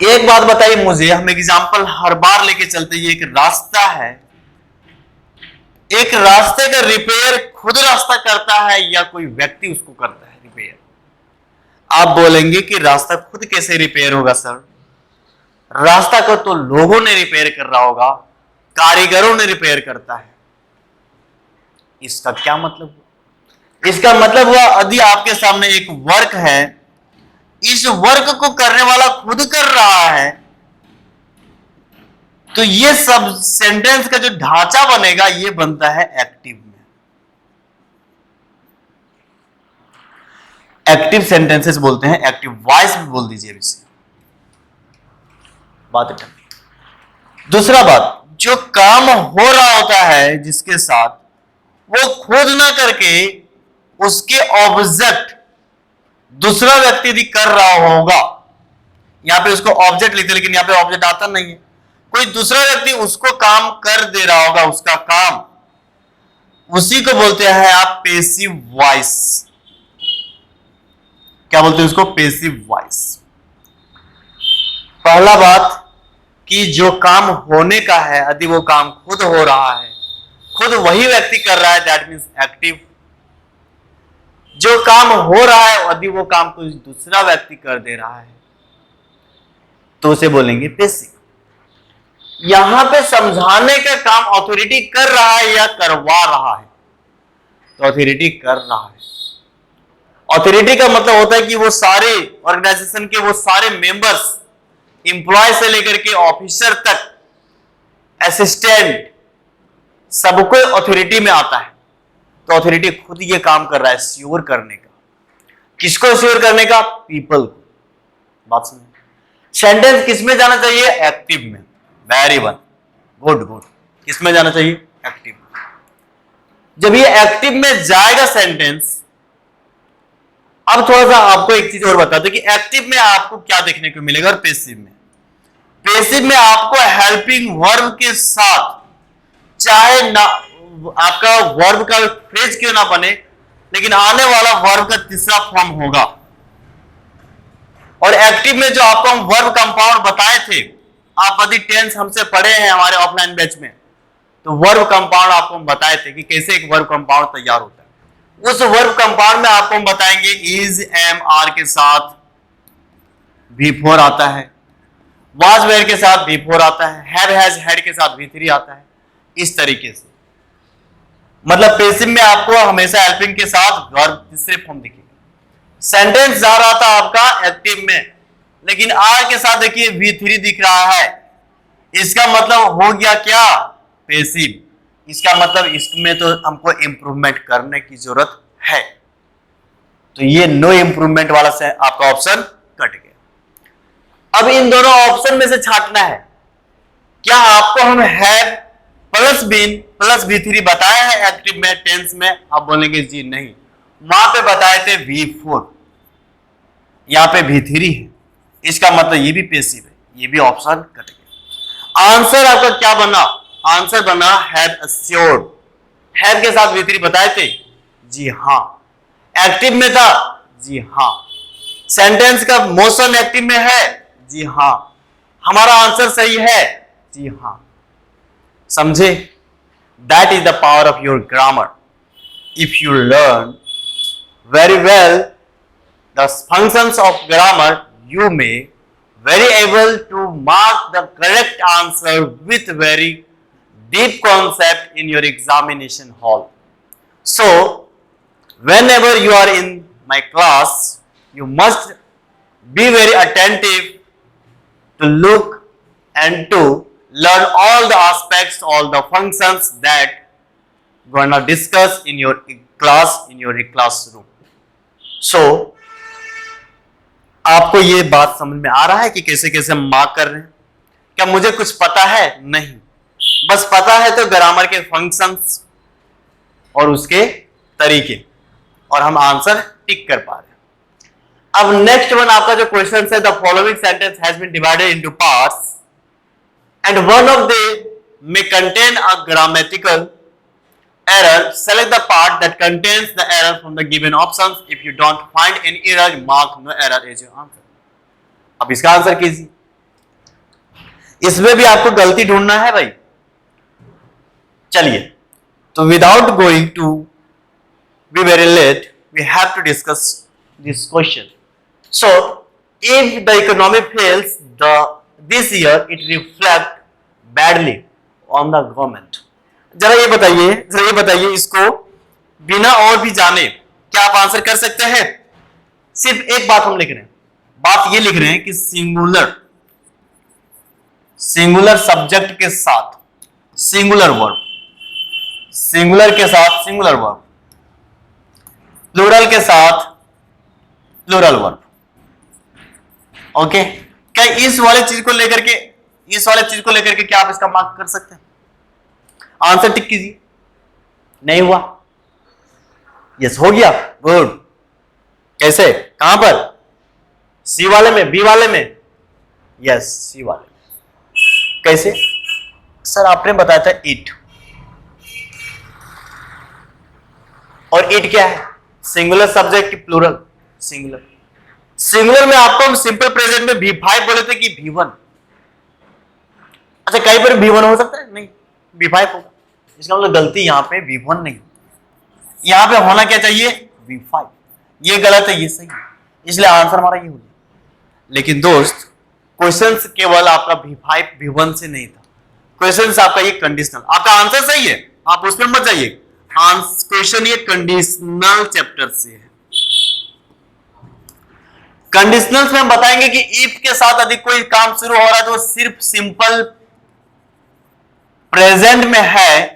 एक बात बताइए मुझे, हम एग्जांपल हर बार लेके चलते हैं। एक रास्ता है, एक रास्ते का रिपेयर खुद रास्ता करता है या कोई व्यक्ति उसको करता है रिपेयर? आप बोलेंगे कि रास्ता खुद कैसे रिपेयर होगा सर? रास्ता को तो लोगों ने रिपेयर कर रहा होगा, कारीगरों ने रिपेयर करता है। इसका क्या मतलब हुआ? इसका मतलब हुआ यदि आपके सामने एक वर्क है, इस वर्क को करने वाला खुद कर रहा है, तो ये सब सेंटेंस का जो ढांचा बनेगा ये बनता है एक्टिव में। एक्टिव सेंटेंसेस बोलते हैं, एक्टिव वॉइस भी बोल दीजिए इसे। बात है। दूसरा बात, जो काम हो रहा होता है जिसके साथ, वो खुद ना करके उसके ऑब्जेक्ट दूसरा व्यक्ति यदि कर रहा होगा, यहां पे उसको ऑब्जेक्ट लिखते, लेकिन यहां पे ऑब्जेक्ट आता नहीं है, कोई दूसरा व्यक्ति उसको काम कर दे रहा होगा, उसका काम, उसी को बोलते हैं आप पेसिव वॉइस। क्या बोलते हैं उसको? Passive voice. पहला बात कि जो काम होने का है यदि वो काम खुद हो रहा है, खुद वही व्यक्ति कर रहा है, दैट मीन्स एक्टिव। जो काम हो रहा है यदि वो काम कोई दूसरा व्यक्ति कर दे रहा है तो उसे बोलेंगे पेसिव। यहां पे समझाने का काम ऑथोरिटी कर रहा है या करवा रहा है? तो ऑथोरिटी कर रहा है। ऑथोरिटी का मतलब होता है कि वो सारे ऑर्गेनाइजेशन के वो सारे मेंबर्स, इंप्लॉय से लेकर के ऑफिसर तक, असिस्टेंट, सबको ऑथोरिटी में आता है। तो ऑथोरिटी खुद ये काम कर रहा है श्योर करने का। किसको श्योर करने का? पीपल को। बात सुनिए, सेंटेंस किसमें जाना चाहिए? एक्टिव में। Very one, good good. किसमें जाना चाहिए? एक्टिव में। जब ये एक्टिव में जाएगा सेंटेंस, अब थोड़ा सा आपको एक चीज और बता दो कि एक्टिव में आपको क्या देखने को मिलेगा और पेसिव में। पेसिव में आपको हेल्पिंग वर्ब के साथ, चाहे ना आपका वर्ब का फ्रेज क्यों ना बने, लेकिन आने वाला वर्ब का तीसरा फॉर्म होगा। और एक्टिव में जो आपको हम वर्ब कंपाउंड बताए थे, आप यदि टेंस हमसे पढ़े हैं हमारे ऑफलाइन बैच में, तो वर्ब कंपाउंड आपको हम बताए थे कि कैसे एक वर्ब कंपाउंड तैयार होता है। उस वर्ब कंपाउंड में आपको हम बताएंगे इज, एम, आर के साथ V4 आता है, वाज वेयर के साथ V4 आता है, हैव हैज हैड के साथ V3 आता है। इस तरीके से मतलब पेसिव में आपको हमेशा हेल्पिंग के साथ वर्ब तीसरे फॉर्म दिखेगा। सेंटेंस जा रहा था आपका एक्टिव में, लेकिन आर के साथ देखिए V3 दिख रहा है, इसका मतलब हो गया क्या? पेसिव। इसका मतलब इसमें तो हमको इंप्रूवमेंट करने की जरूरत है, तो ये नो इंप्रूवमेंट वाला से आपका ऑप्शन कट गया। अब इन दोनों ऑप्शन में से छांटना है। क्या आपको हम have plus been plus V3 बताया है एक्टिव में टेंस में? आप बोलेंगे जी नहीं, वहां पे बताए थे V4, यहां पे V3 है, इसका मतलब ये भी पेसिव है, ये भी ऑप्शन कट गया। आंसर आपका क्या बना? आंसर बना हैव एश्योर्ड। हैव के साथ V3 बताए थे? जी हां। एक्टिव में था? जी हां। सेंटेंस का मोशन एक्टिव में है? जी हां। हमारा आंसर सही है? जी हां। समझे? That is the power of your grammar. If you learn very well the functions of grammar, you may very able to mark the correct answer with very deep concept in your examination hall. So whenever you are in my class, you must be very attentive to look and to learn all the aspects, all the functions that gonna discuss in your class, in your classroom. So आपको ये बात समझ में आ रहा है कि कैसे कैसे हम मार्क कर रहे हैं? क्या मुझे कुछ पता है? नहीं, बस पता है तो ग्रामर के फंक्शंस और उसके तरीके, और हम आंसर टिक कर पा रहे हैं। अब नेक्स्ट वन आपका जो क्वेश्चन है, the following sentence has been divided into parts and one of they may contain a grammatical error. Select the part that contains the error from the given options. If you don't find any error, mark no error as your answer. अब इसका answer कीजिए। इसमें भी आपको गलती ढूंढना है भाई। चलिए, तो without going to be very late, we have to discuss this question. So, if the economy fails this year, it reflects badly on the government. जरा ये बताइए इसको बिना और भी जाने क्या आप आंसर कर सकते हैं? सिर्फ एक बात हम लिख रहे हैं, बात ये लिख रहे हैं कि सिंगुलर सब्जेक्ट के साथ सिंगुलर वर्ब, सिंगुलर के साथ सिंगुलर वर्ब, प्लूरल के साथ प्लूरल वर्ब। ओके, क्या इस वाले चीज को लेकर के क्या आप इसका मार्क कर सकते हैं? आंसर टिक कीजिए। नहीं हुआ? यस, हो गया, गुड। कैसे, कहां पर? सी वाले में, बी वाले में? यस, सी वाले में। कैसे सर? आपने बताया था इट, और इट क्या है? सिंगुलर सब्जेक्ट की प्लूरल? सिंगुलर। सिंगुलर में आपको हम सिंपल प्रेजेंट में V5 बोले थे कि V1। अच्छा, कहीं पर V1 हो सकता है? नहीं, V5 होगा। इसका मतलब गलती यहां पे V1 नहीं, यहां पे होना क्या चाहिए? V5। ये गलत है, ये सही है, इसलिए आंसर हमारा ये हो गया। लेकिन दोस्त, क्वेश्चंस केवल आपका V5 V1 से नहीं था, क्वेश्चंस आपका ये कंडीशनल, आपका आंसर सही है, आप उसमें मत जाइए। क्वेश्चन ये कंडीशनल चैप्टर से है। कंडीशनल्स में हम बताएंगे कि इफ के साथ अधिक कोई काम शुरू हो रहा है तो सिर्फ सिंपल प्रेजेंट में है,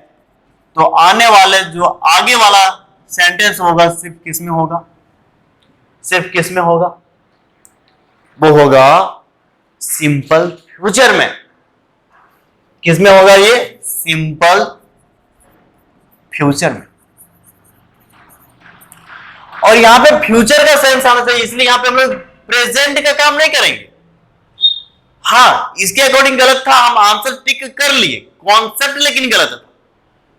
तो आने वाले जो आगे वाला सेंटेंस होगा सिर्फ किस में होगा? सिर्फ किस में होगा? वो होगा सिंपल फ्यूचर में। किस में होगा ये? सिंपल फ्यूचर में। और यहां पे फ्यूचर का सेंस आना चाहिए, इसलिए यहां पे हम लोग प्रेजेंट का काम नहीं करेंगे। हाँ, इसके अकॉर्डिंग गलत था, हम आंसर टिक कर लिए, कॉन्सेप्ट लेकिन गलत था।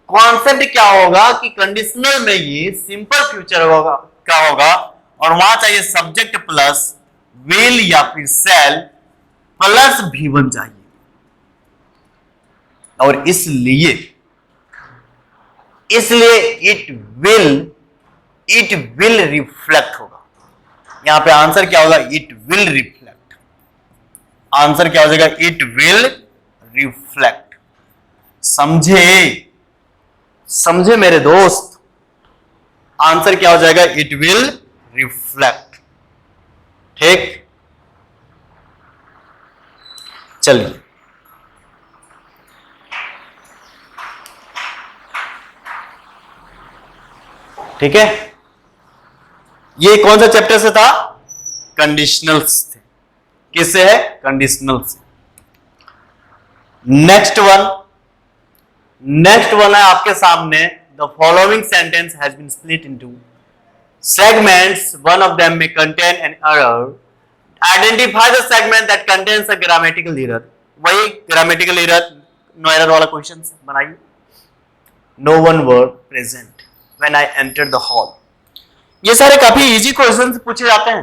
कॉन्सेप्ट क्या होगा कि कंडीशनल में ये सिंपल फ्यूचर होगा, क्या होगा, और वहां चाहिए सब्जेक्ट प्लस विल या फिर सेल प्लस V1 चाहिए, और इसलिए इट विल रिफ्लेक्ट होगा। यहां पे आंसर क्या होगा? It will reflect. आंसर क्या हो जाएगा? It will reflect. समझे मेरे दोस्त? आंसर क्या हो जाएगा? It will reflect. ठीक, चलिए, ठीक है। ये कौन सा चैप्टर से था? कंडीशनल्स थे। किससे है? कंडीशनल से। नेक्स्ट वन है आपके सामने, the following sentence has been split into segments, one of them may contain an error, identify the segment that contains a grammatical error. वही ग्रामेटिकल एरर, नो एरर वाला question बनाइए। No one word present when I entered the hall। ये सारे काफी easy questions पूछे जाते हैं,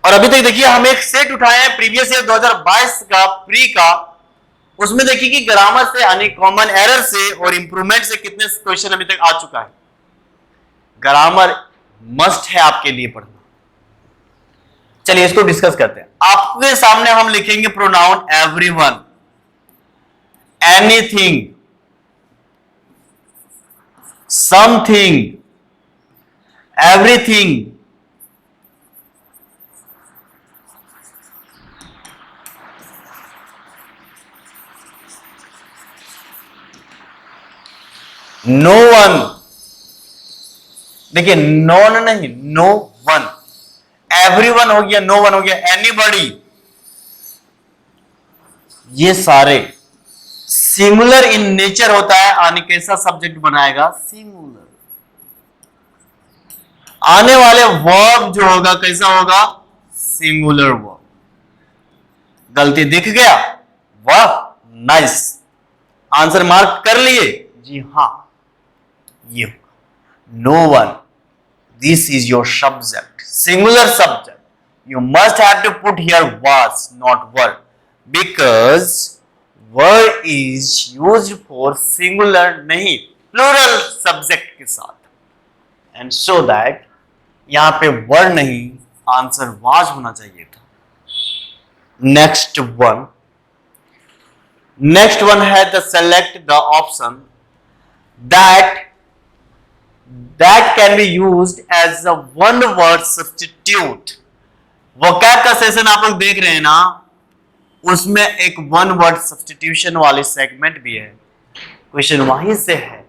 और अभी तक देखिए हम एक सेट उठाए हैं प्रीवियस ईयर 2022 का प्री का, उसमें देखिए कि ग्रामर से यानी कॉमन एरर से और इंप्रूवमेंट से कितने क्वेश्चन अभी तक आ चुका है। ग्रामर मस्ट है आपके लिए पढ़ना। चलिए इसको डिस्कस करते हैं। आपके सामने हम लिखेंगे pronoun everyone, anything, something, everything, no one, देखिए नॉन नहीं, नो वन, एवरीवन हो गया, नो वन हो गया, एनीबॉडी, ये सारे सिंगुलर इन नेचर होता है। आने कैसा सब्जेक्ट बनाएगा? सिंगुलर। आने वाले वर्ब जो होगा कैसा होगा? Singular verb. गलती दिख गया? वाह, नाइस, आंसर मार्क कर लिए? जी हां, ये होगा no one. This is your subject, singular subject. You must have to put here was, not were, because were is used for singular नहीं plural subject के साथ, and so that यहां पे were नहीं, आंसर was होना चाहिए था। Next one है the select the option that can be used as a one word substitute। Vocab का सेशन आप लोग देख रहे हैं ना, उसमें एक वन वर्ड सब्स्टिट्यूशन वाली सेगमेंट भी है। क्वेश्चन वहीं से है,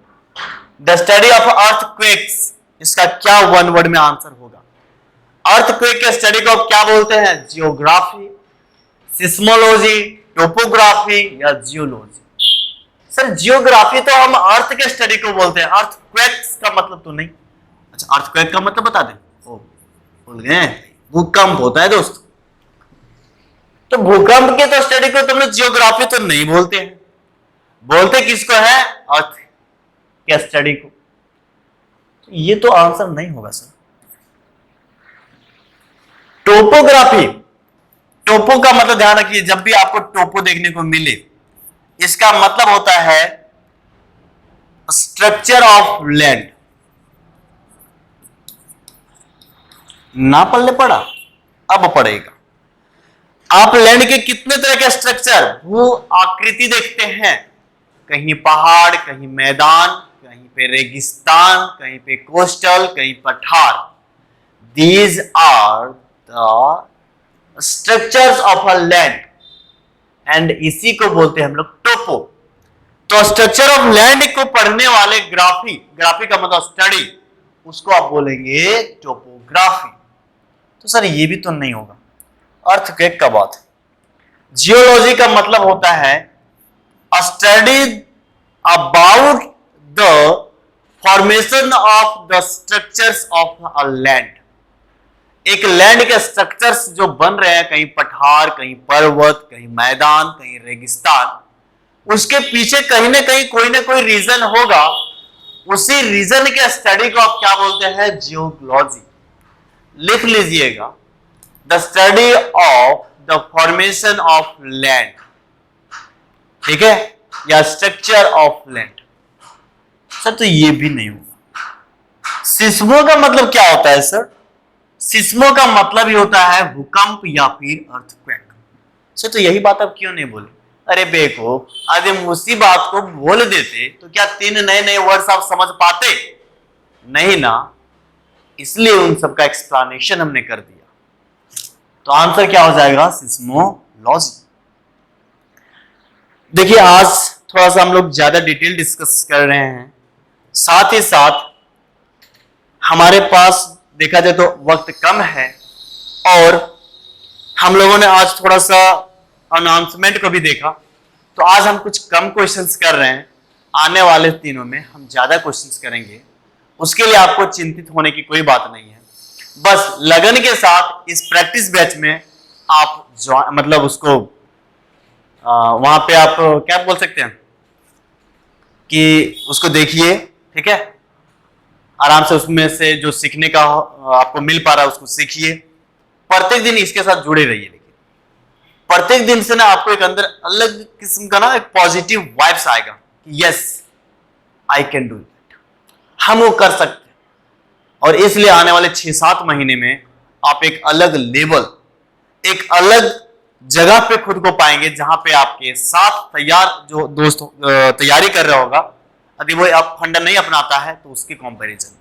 द स्टडी ऑफ अर्थक्वेक्स, इसका क्या वन वर्ड में आंसर होगा? अर्थक्वेक के स्टडी को क्या बोलते हैं? जियोग्राफी, सिस्मोलॉजी, टोपोग्राफी या जियोलॉजी? सर जियोग्राफी तो हम अर्थ के स्टडी को बोलते हैं, अर्थक्वेक्स का मतलब तो नहीं। अच्छा, अर्थक्वेक का मतलब बता दें? ओ भूल गए, भूकंप होता है दोस्तों। तो भूकंप के तो स्टडी को तुम लोग जियोग्राफी तो नहीं बोलते हैं, बोलते किसको है? अर्थ के स्टडी को। तो ये तो आंसर नहीं होगा सर। टोपोग्राफी, टोपो का मतलब ध्यान रखिए, जब भी आपको टोपो देखने को मिले, इसका मतलब होता है स्ट्रक्चर ऑफ लैंड। ना पढ़ने पड़ा, अब पढ़ेगा। आप लैंड के कितने तरह के स्ट्रक्चर, भू आकृति देखते हैं, कहीं पहाड़, कहीं मैदान, कहीं पे रेगिस्तान, कहीं पे कोस्टल, कहीं पठार। These are the structures of a land, and इसी को बोलते हैं हम लोग टोपो। तो स्ट्रक्चर ऑफ लैंड को पढ़ने वाले ग्राफी, ग्राफी का मतलब स्टडी, उसको आप बोलेंगे टोपोग्राफी। तो सर ये भी तो नहीं होगा, अर्थक्वेक का बात है। जियोलॉजी का मतलब होता है study about the formation of the structures of a land. एक लैंड के स्ट्रक्चर्स जो बन रहे हैं, कहीं पठार, कहीं पर्वत, कहीं मैदान, कहीं रेगिस्तान, उसके पीछे कहीं ना कहीं कोई ना कोई रीजन होगा। उसी रीजन के स्टडी को आप क्या बोलते हैं? जियोलॉजी। लिख लीजिएगा, the study of the formation of land, ठीक है, या स्ट्रक्चर ऑफ लैंड। सर तो ये भी नहीं होगा। सिस्मो का मतलब क्या होता है सर? सिस्मो का मतलब ही होता है भूकंप या फिर अर्थक्वेक। सर तो यही बात आप क्यों नहीं बोले? अरे बेको, आज हम उसी बात को बोल देते तो क्या 3 नए नए वर्ड्स आप समझ पाते? नहीं ना, इसलिए उन सबका एक्सप्लेनेशन हमने कर दिया। तो आंसर क्या हो जाएगा? सिस्मोलॉजी। देखिए आज थोड़ा सा हम लोग ज्यादा डिटेल डिस्कस कर रहे हैं, साथ ही साथ हमारे पास देखा जाए तो वक्त कम है, और हम लोगों ने आज थोड़ा सा अनाउंसमेंट को भी देखा। तो आज हम कुछ कम क्वेश्चंस कर रहे हैं, आने वाले दिनों में हम ज्यादा क्वेश्चंस करेंगे। उसके लिए आपको चिंतित होने की कोई बात नहीं है, बस लगन के साथ इस प्रैक्टिस बैच में आप मतलब उसको वहां पे आप क्या बोल सकते हैं कि उसको देखिए, ठीक है, आराम से उसमें से जो सीखने का आपको मिल पा रहा है उसको सीखिए। प्रत्येक दिन इसके साथ जुड़े रहिए, प्रत्येक दिन से ना आपको एक अंदर अलग किस्म का ना एक पॉजिटिव वाइब्स आएगा कि yes I can do it, हम वो कर सकते हैं। और इसलिए आने वाले 6-7 महीने में आप एक अलग लेवल, एक अलग जगह पे खुद को पाएंगे, जहां पे आपके साथ तैयार जो दोस्त तैयारी कर रहा होगा, यदि वो आप फंडा नहीं अपनाता है तो उसके कंपैरिजन में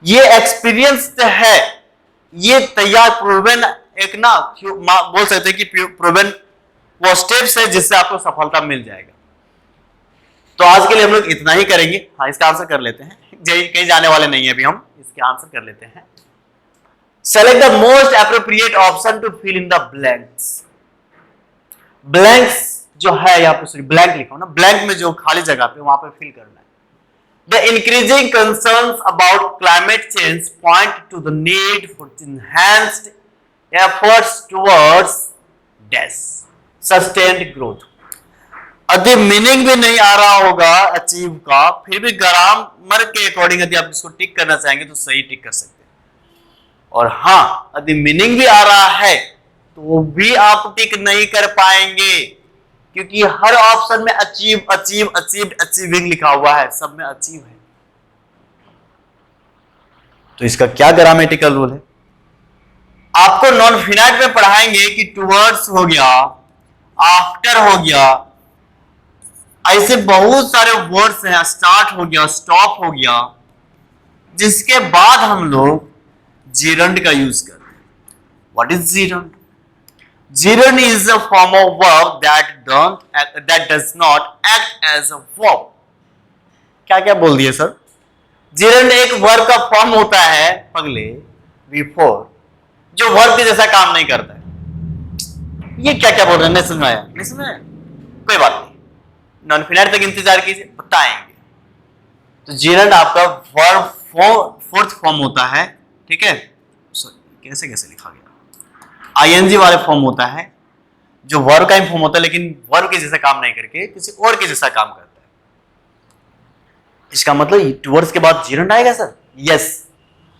ये एक्सपीरियंस है, ये तैयार प्रूवन एक ना बोल सकते हैं कि प्रूवन वो स्टेप्स है जिससे आपको सफलता मिल जाएगा। तो आज के लिए हम लोग इतना ही करेंगे। हाँ, इसका आंसर कर लेते हैं, कहीं जाने वाले नहीं है अभी, हम इसके आंसर कर लेते हैं। Select the most appropriate option to fill in the blanks. Blanks जो है यहाँ पे, सॉरी ब्लैंक लिखा हो ना, ब्लैंक में जो खाली जगह पे वहां पे फिल करना है। The increasing concerns about climate change point to the need for enhanced efforts towards sustained growth। यदि मीनिंग भी नहीं आ रहा होगा अचीव का, फिर भी ग्रामर के अकॉर्डिंग यदि आप इसको टिक करना चाहेंगे तो सही टिक कर सकते हैं। और हाँ, यदि मीनिंग भी आ रहा है तो भी आप टिक नहीं कर पाएंगे, क्योंकि हर ऑप्शन में अचीव अचीव अचीव्ड अचीविंग लिखा हुआ है, सब में अचीव है। तो इसका क्या ग्रामेटिकल रूल है? आपको नॉन फिनाइट में पढ़ाएंगे कि टुवर्ड्स हो गया, आफ्टर हो गया, ऐसे बहुत सारे वर्ड्स हैं, स्टार्ट हो गया, स्टॉप हो गया, जिसके बाद हम लोग जीरंड का यूज करते हैं। What is gerund? Gerund is a form of verb that does not act as a verb। क्या क्या बोल दिए सर? Gerund एक वर्ब का फॉर्म होता है पगले, before, जो वर्ब के जैसा काम नहीं करता है। ये क्या क्या बोल रहे हैं? नहीं समझ में आया? नहीं समझ में आया? कोई बात नहीं, नॉन फिनाइट तक इंतजार कीजिए, बताएंगे। तो Gerund आपका वर्ब फोर्थ फॉर्म होता है, ठीक है? सॉरी, कैसे कैसे लिखा गया? आईएनजी वाले फॉर्म होता है, जो वर्ब का ही फॉर्म होता है, लेकिन वर्ब के जैसा काम नहीं करके किसी और के जैसा काम करता है। इसका मतलब टुवर्ड्स के बाद जीरंड आएगा सर? यस।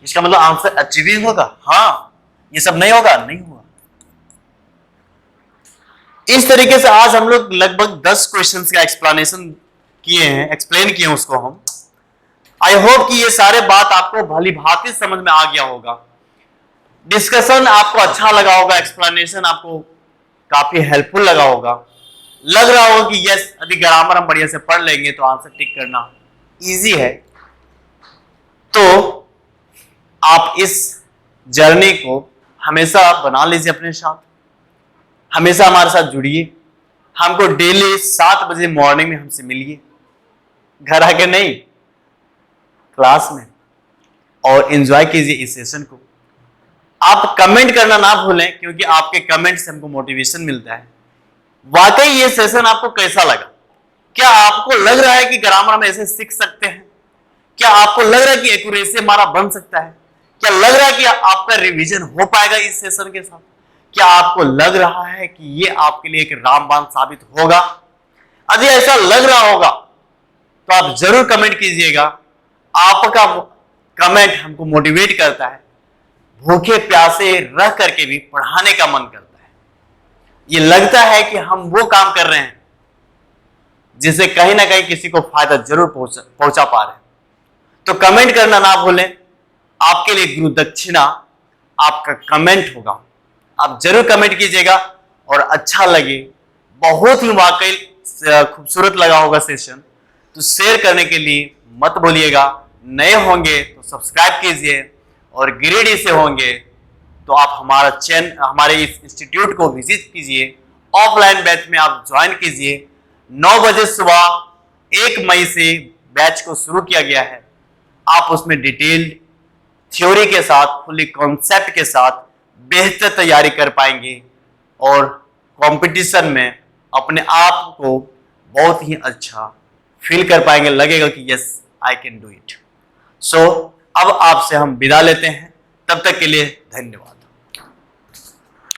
इसका मतलब आंसर अचीविंग होगा? हाँ। ये सब नहीं होगा? नहीं होगा। इस तरीके से आज हम लोग लगभग 10 क्वेश्चंस का एक्सप्लेनेशन किए हैं, एक्सप्लेन किए हैं उसको हम। आई होप कि ये सारे बात आपको भली भांति समझ में आ गया होगा। डिस्कशन आपको अच्छा लगा होगा, एक्सप्लेनेशन आपको काफी हेल्पफुल लगा होगा, लग रहा होगा कि यस यदि ग्रामर हम बढ़िया से पढ़ लेंगे तो आंसर टिक करना इजी है। तो आप इस जर्नी को हमेशा बना लीजिए अपने साथ, हमेशा हमारे साथ जुड़िए। हमको डेली 7 बजे मॉर्निंग में हमसे मिलिए, घर आके नहीं, क्लास में, और एंजॉय कीजिए इस सेशन को। आप कमेंट करना ना भूलें, क्योंकि आपके कमेंट से हमको मोटिवेशन मिलता है। वाकई ये सेशन आपको कैसा लगा? क्या आपको लग रहा है कि ग्रामर हम ऐसे सीख सकते हैं? क्या आपको लग रहा है कि एक्यूरेसी हमारा बन सकता है? क्या लग रहा है कि आपका रिवीजन हो पाएगा इस सेशन के साथ? क्या आपको लग रहा है कि ये आपके लिए एक रामबाण साबित होगा? यदि ऐसा लग रहा होगा तो आप जरूर कमेंट कीजिएगा। आपका कमेंट हमको मोटिवेट करता है, भूखे प्यासे रह करके भी पढ़ाने का मन करता है। ये लगता है कि हम वो काम कर रहे हैं जिससे कहीं ना कहीं किसी को फायदा जरूर पहुंचा पा रहे हैं। तो कमेंट करना ना भूलें। आपके लिए गुरु दक्षिणा आपका कमेंट होगा, आप जरूर कमेंट कीजिएगा। और अच्छा लगे, बहुत ही वाकई खूबसूरत लगा होगा सेशन, तो शेयर करने के लिए मत भूलिएगा। नए होंगे तो सब्सक्राइब कीजिए, और गिरिडीह से होंगे तो आप हमारे इस इंस्टीट्यूट को विजिट कीजिए। ऑफलाइन बैच में आप ज्वाइन कीजिए। 9 बजे सुबह 1 मई से बैच को शुरू किया गया है। आप उसमें डिटेल्ड थ्योरी के साथ, फुली कॉन्सेप्ट के साथ बेहतर तैयारी कर पाएंगे, और कंपटीशन में अपने आप को बहुत ही अच्छा फील कर पाएंगे। लगेगा कि yes I can do it. So अब आपसे हम विदा लेते हैं, तब तक के लिए धन्यवाद।